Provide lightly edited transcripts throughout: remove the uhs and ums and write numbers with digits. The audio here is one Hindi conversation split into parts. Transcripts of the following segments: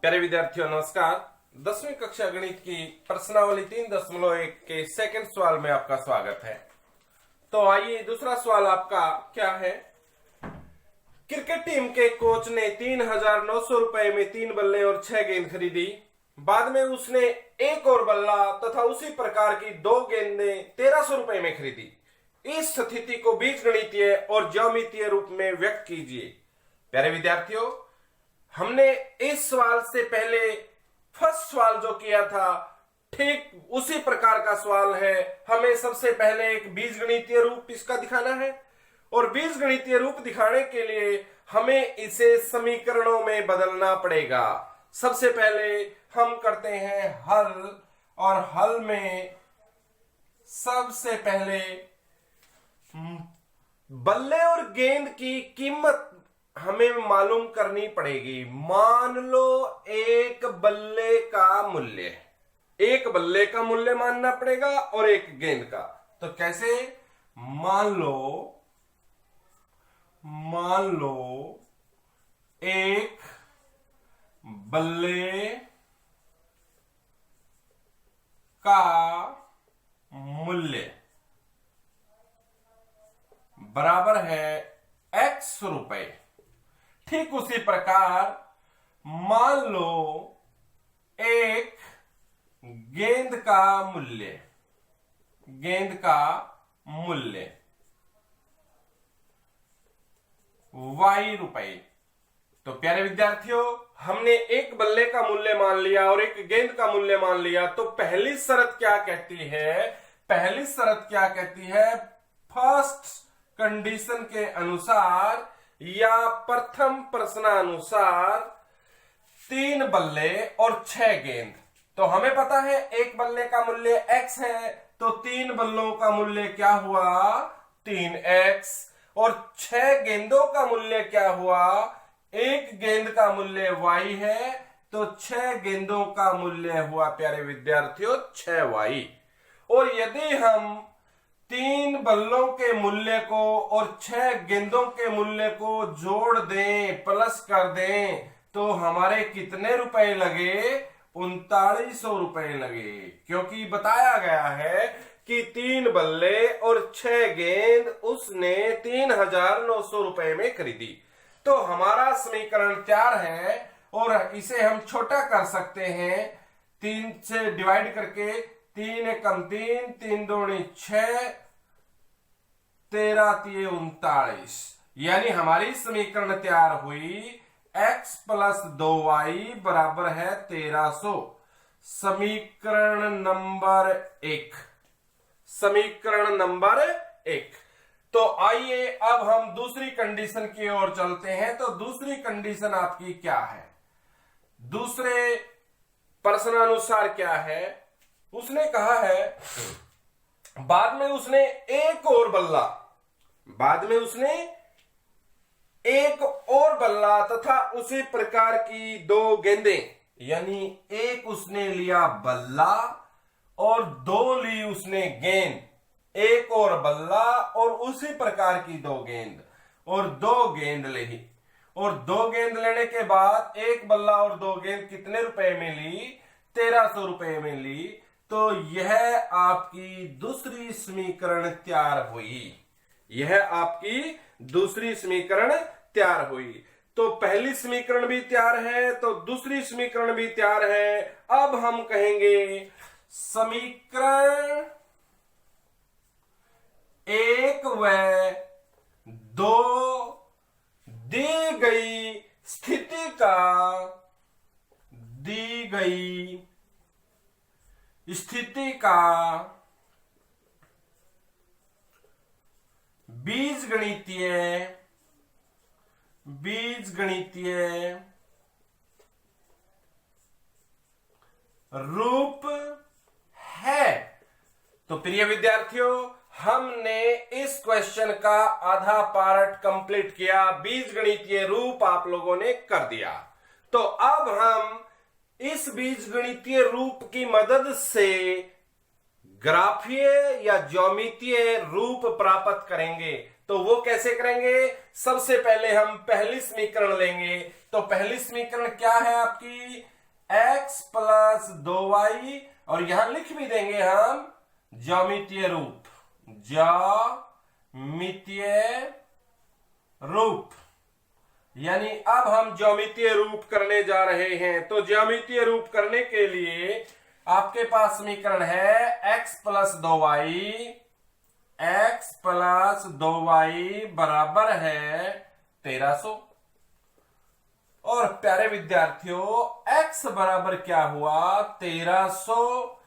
प्यारे विद्यार्थियों नमस्कार। 10वीं कक्षा गणित की प्रश्नावली 3.1 के सेकंड सवाल में आपका स्वागत है। तो आइए दूसरा सवाल आपका क्या है। क्रिकेट टीम के कोच ने 3,900 रुपए में 3 बल्ले और 6 गेंद खरीदी। बाद में उसने एक और बल्ला तथा उसी प्रकार की 2 गेंदें 1,300 रुपए में खरीदी। इस स्थिति को बीजगणितीय और ज्यामितीय रूप में व्यक्त कीजिए। प्यारे विद्यार्थियों, हमने इस सवाल से पहले फर्स्ट सवाल जो किया था ठीक उसी प्रकार का सवाल है। हमें सबसे पहले एक बीजगणितीय रूप इसका दिखाना है और बीजगणितीय रूप दिखाने के लिए हमें इसे समीकरणों में बदलना पड़ेगा। सबसे पहले हम करते हैं हल, और हल में सबसे पहले बल्ले और गेंद की कीमत हमें मालूम करनी पड़ेगी। मान लो एक बल्ले का मूल्य मानना पड़ेगा और एक गेंद का। तो कैसे? मान लो एक बल्ले का मूल्य बराबर है x रुपए। ठीक उसी प्रकार मान लो एक गेंद का मूल्य y रुपए। तो प्यारे विद्यार्थियों, हमने एक बल्ले का मूल्य मान लिया और एक गेंद का मूल्य मान लिया। तो पहली शर्त क्या कहती है? फर्स्ट कंडीशन के अनुसार या प्रथम प्रश्नानुसार 3 बल्ले और 6 गेंद। तो हमें पता है एक बल्ले का मूल्य x है, तो 3 बल्लों का मूल्य क्या हुआ? 3x। और 6 गेंदों का मूल्य क्या हुआ? एक गेंद का मूल्य y है, तो 6 गेंदों का मूल्य हुआ प्यारे विद्यार्थियों 6y। और यदि हम 3 बल्लों के मूल्य को और 6 गेंदों के मूल्य को जोड़ दें, प्लस कर दें, तो हमारे कितने रुपए लगे? 3900 रुपए लगे। क्योंकि बताया गया है कि 3 बल्ले और 6 गेंद उसने 3,900 रुपए में खरीदी। तो हमारा समीकरण तैयार है और इसे हम छोटा कर सकते हैं 3 से डिवाइड करके। 3 एकम 3, 3 दूनी 6, 13 तिये 39। यानी हमारी समीकरण तैयार हुई x प्लस 2y बराबर है 1300। समीकरण नंबर 1। तो आइए अब हम दूसरी कंडीशन की ओर चलते हैं। तो दूसरी कंडीशन आपकी क्या है? दूसरे प्रश्नानुसार क्या है? उसने कहा है बाद में उसने एक और बल्ला तथा उसी प्रकार की 2 गेंदें। यानी एक उसने लिया बल्ला और 2 ली उसने गेंद। एक और बल्ला और उसी प्रकार की 2 गेंद और 2 गेंद ली। और 2 गेंद लेने के बाद एक बल्ला और 2 गेंद कितने रुपए में ली? 1300 रुपए में ली। तो यह आपकी दूसरी समीकरण तैयार हुई। तो पहली समीकरण भी तैयार है, तो दूसरी समीकरण भी तैयार है। अब हम कहेंगे समीकरण 1 व 2 दी गई स्थिति का बीजगणितीय रूप है। तो प्रिय विद्यार्थियों, हमने इस क्वेश्चन का आधा पार्ट कंप्लीट किया। बीजगणितीय रूप आप लोगों ने कर दिया। तो अब हम इस बीजगणितीय रूप की मदद से ग्राफीय या ज्यामितीय रूप प्राप्त करेंगे। तो वो कैसे करेंगे? सबसे पहले हम पहली समीकरण लेंगे। तो पहली समीकरण क्या है आपकी? x प्लस 2y, और यहां लिख भी देंगे हम ज्यामितीय रूप, ज्यामितीय रूप, यानी अब हम ज्यामितीय रूप करने जा रहे हैं। तो ज्यामितीय रूप करने के लिए आपके पास समीकरण है x प्लस 2y बराबर है 1300। और प्यारे विद्यार्थियों, x बराबर क्या हुआ? 1300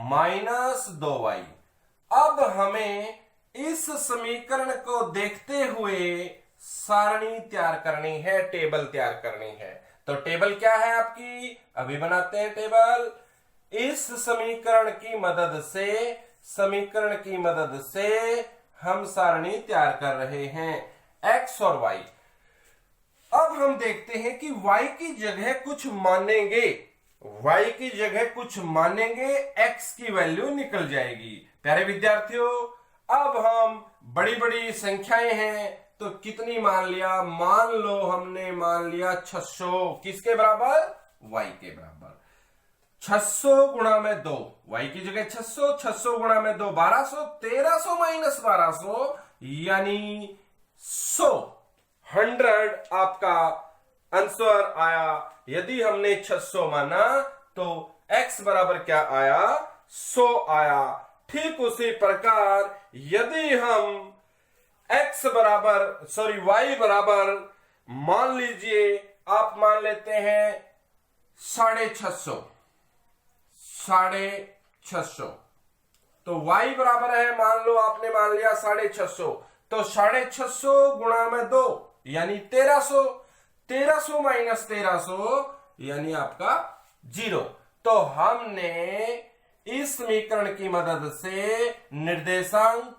माइनस 2y। अब हमें इस समीकरण को देखते हुए सारणी तैयार करनी है, टेबल तैयार करनी है। तो टेबल क्या है आपकी? अभी बनाते हैं टेबल। इस समीकरण की मदद से हम सारणी तैयार कर रहे हैं, x और y। अब हम देखते हैं कि y की जगह कुछ मानेंगे, x की वैल्यू निकल जाएगी। प्यारे विद्यार्थियों, अब हम बड़ी बड़ी संख्याएं हैं तो कितनी मान लिया? मान लो हमने मान लिया 600। किसके बराबर? y के बराबर। 600 गुणा में 2, y की जगह 600, 600 गुणा में 2 1200, 1300 माइनस 1200 यानी 100 आपका आंसर आया। यदि हमने 600 माना तो x बराबर क्या आया? 100 आया। ठीक उसी प्रकार यदि हम y बराबर मान लीजिए, आप मान लेते हैं 650, तो y बराबर है, मान लो आपने मान लिया 650, तो 650 गुणा में 2 यानी 1300, 1300 माइनस 1300 यानी आपका 0। तो हमने इस समीकरण की मदद से निर्देशांक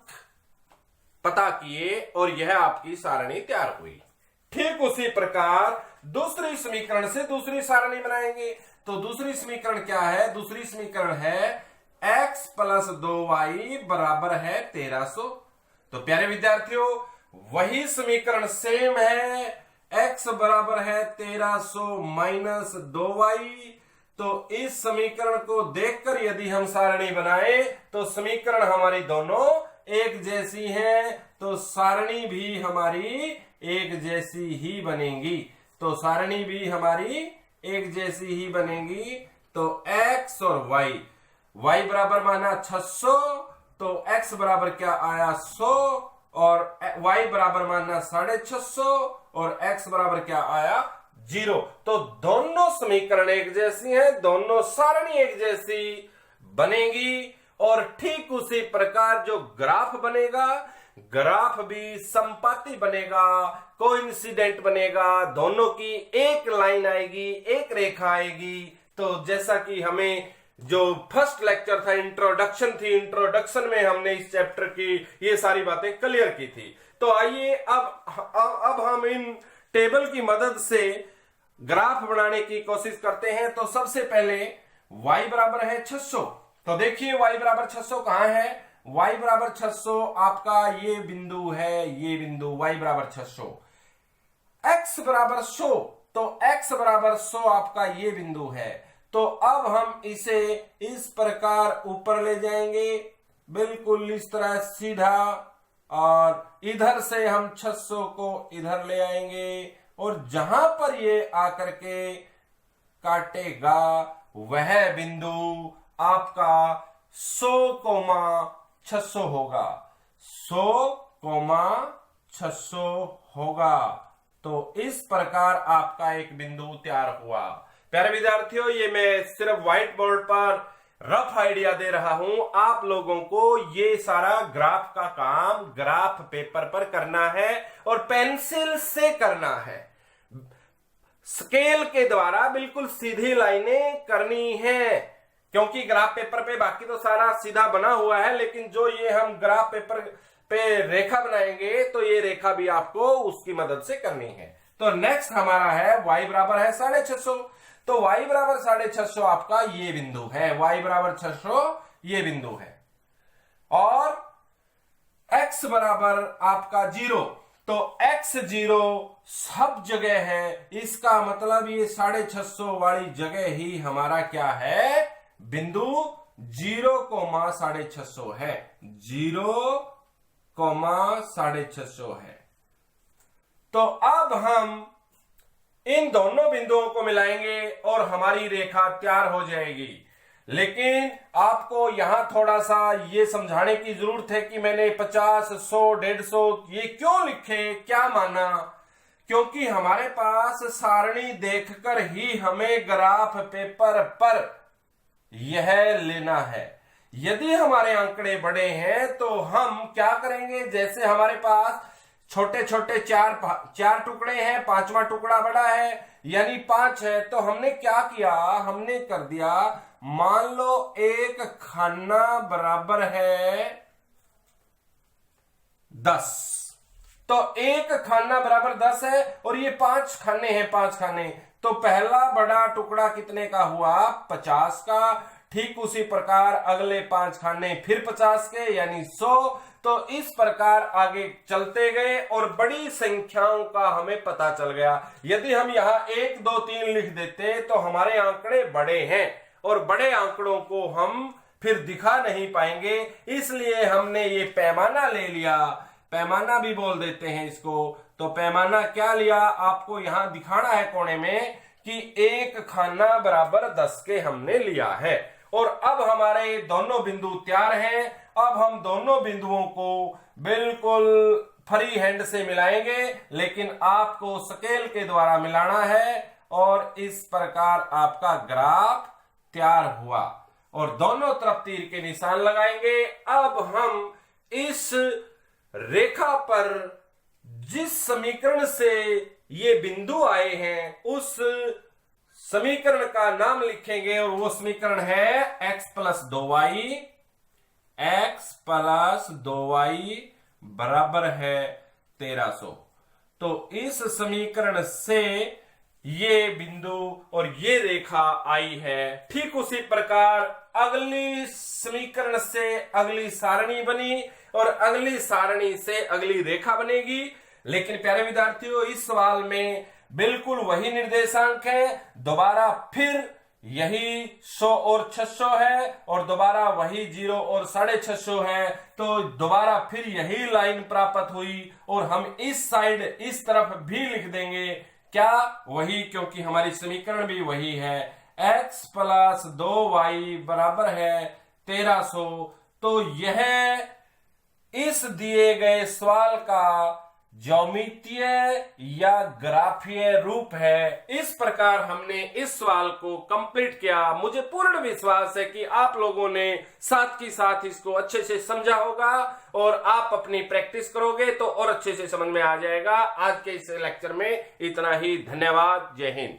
पता किए और यह आपकी सारणी तैयार हुई। ठीक उसी प्रकार दूसरी समीकरण से दूसरी सारणी बनाएंगे। तो दूसरी समीकरण क्या है? दूसरी समीकरण है x प्लस 2y बराबर है 1300। तो प्यारे विद्यार्थियों, वही समीकरण सेम है, x बराबर है 1300 माइनस 2y। तो इस समीकरण को देखकर यदि हम सारणी बनाए तो समीकरण हमारी दोनों एक जैसी हैं, तो सारणी भी हमारी एक जैसी ही बनेगी। तो x और y बराबर माना 600, तो x बराबर क्या आया? 100, और y बराबर माना 650 और x बराबर क्या आया? 0। तो दोनों समीकरण एक जैसी हैं, दोनों सारणी एक जैसी बनेगी। और ठीक उसी प्रकार जो ग्राफ बनेगा, ग्राफ भी संपाती बनेगा, कोइंसिडेंट बनेगा, दोनों की एक लाइन आएगी, एक रेखा आएगी। तो जैसा कि हमें जो फर्स्ट लेक्चर था, इंट्रोडक्शन में हमने इस चैप्टर की ये सारी बातें क्लियर की थी। तो आइए अब हम इन टेबल की मदद से ग्राफ बनाने की कोशिश करते हैं। तो सबसे पहले y बराबर है 600। तो देखिए y बराबर 600 कहां है? y बराबर 600 आपका ये बिंदु है, ये बिंदु y बराबर 600। x बराबर 100, तो x बराबर 100 आपका ये बिंदु है। तो अब हम इसे इस प्रकार ऊपर ले जाएंगे, बिल्कुल इस तरह सीधा, और इधर से हम 600 को इधर ले आएंगे, और जहां पर ये आकर के काटेगा वह बिंदु आपका 100,600 होगा, 100,600 होगा। तो इस प्रकार आपका एक बिंदु तैयार हुआ। प्यारे विद्यार्थियों, ये मैं सिर्फ व्हाइट बोर्ड पर रफ आइडिया दे रहा हूं, आप लोगों को ये सारा ग्राफ का काम ग्राफ पेपर पर करना है और पेंसिल से करना है। स्केल के द्वारा बिल्कुल सीधी लाइनें करनी है, क्योंकि ग्राफ पेपर पे बाकी तो सारा सीधा बना हुआ है, लेकिन जो ये हम ग्राफ पेपर पे रेखा बनाएंगे तो ये रेखा भी आपको उसकी मदद से करनी है। तो नेक्स्ट हमारा है y बराबर है 650। तो y बराबर 650 आपका ये बिंदु है, y बराबर 600 ये बिंदु है, और x बराबर आपका 0, तो x0 सब जगह है, इसका मतलब ये 650 वाली जगह ही हमारा क्या है, बिंदु 0,650 है, 0,650 है। तो अब हम इन दोनों बिंदुओं को मिलाएंगे और हमारी रेखा तैयार हो जाएगी। लेकिन आपको यहां थोड़ा सा ये समझाने की जरूरत है कि मैंने 50, 100, 150 ये क्यों लिखे, क्या माना, क्योंकि हमारे पास सारणी देखकर ही हमें ग्राफ पेपर पर यह लेना है। यदि हमारे आंकड़े बड़े हैं तो हम क्या करेंगे, जैसे हमारे पास छोटे छोटे चार टुकड़े हैं, पांचवा टुकड़ा बड़ा है यानी 5 है, तो हमने क्या किया, हमने कर दिया, मान लो एक खाना बराबर है 10, तो एक खाना बराबर 10 है और ये 5 खाने हैं, 5 खाने, तो पहला बड़ा टुकड़ा कितने का हुआ, 50 का। ठीक उसी प्रकार अगले 5 खाने फिर 50 के यानी 100। तो इस प्रकार आगे चलते गए और बड़ी संख्याओं का हमें पता चल गया। यदि हम यहाँ 1, 2, 3 लिख देते तो हमारे आंकड़े बड़े हैं और बड़े आंकड़ों को हम फिर दिखा नहीं पाएंगे, इसलिए हमने ये पैमाना ले लिया, पैमाना भी बोल देते हैं इसको। तो पैमाना क्या लिया, आपको यहां दिखाना है कोने में कि एक खाना बराबर 10 के हमने लिया है। और अब हमारे दोनों बिंदु तैयार हैं। अब हम दोनों बिंदुओं को बिल्कुल फ्री हैंड से मिलाएंगे, लेकिन आपको स्केल के द्वारा मिलाना है और इस प्रकार आपका ग्राफ तैयार हुआ और दोनों तरफ तीर के निशान लगाएंगे। अब हम इस रेखा पर जिस समीकरण से ये बिंदु आए हैं उस समीकरण का नाम लिखेंगे और वो समीकरण है x + 2y बराबर है 1300। तो इस समीकरण से ये बिंदु और ये रेखा आई है। ठीक उसी प्रकार अगली समीकरण से अगली सारणी बनी और अगली सारणी से अगली रेखा बनेगी। लेकिन प्यारे विद्यार्थियों, इस सवाल में बिल्कुल वही निर्देशांक है, दोबारा फिर यही 100 और 600 है और दोबारा वही 0 और 650 है, तो दोबारा फिर यही लाइन प्राप्त हुई और हम इस साइड इस तरफ भी लिख देंगे, क्या वही, क्योंकि हमारी समीकरण भी वही है, x + 2y बराबर है 1300। तो यह इस दिए गए सवाल का ज्यामितीय या ग्राफीय रूप है। इस प्रकार हमने इस सवाल को कंप्लीट किया। मुझे पूर्ण विश्वास है कि आप लोगों ने साथ ही साथ इसको अच्छे से समझा होगा और आप अपनी प्रैक्टिस करोगे तो और अच्छे से समझ में आ जाएगा। आज के इस लेक्चर में इतना ही। धन्यवाद। जय हिंद।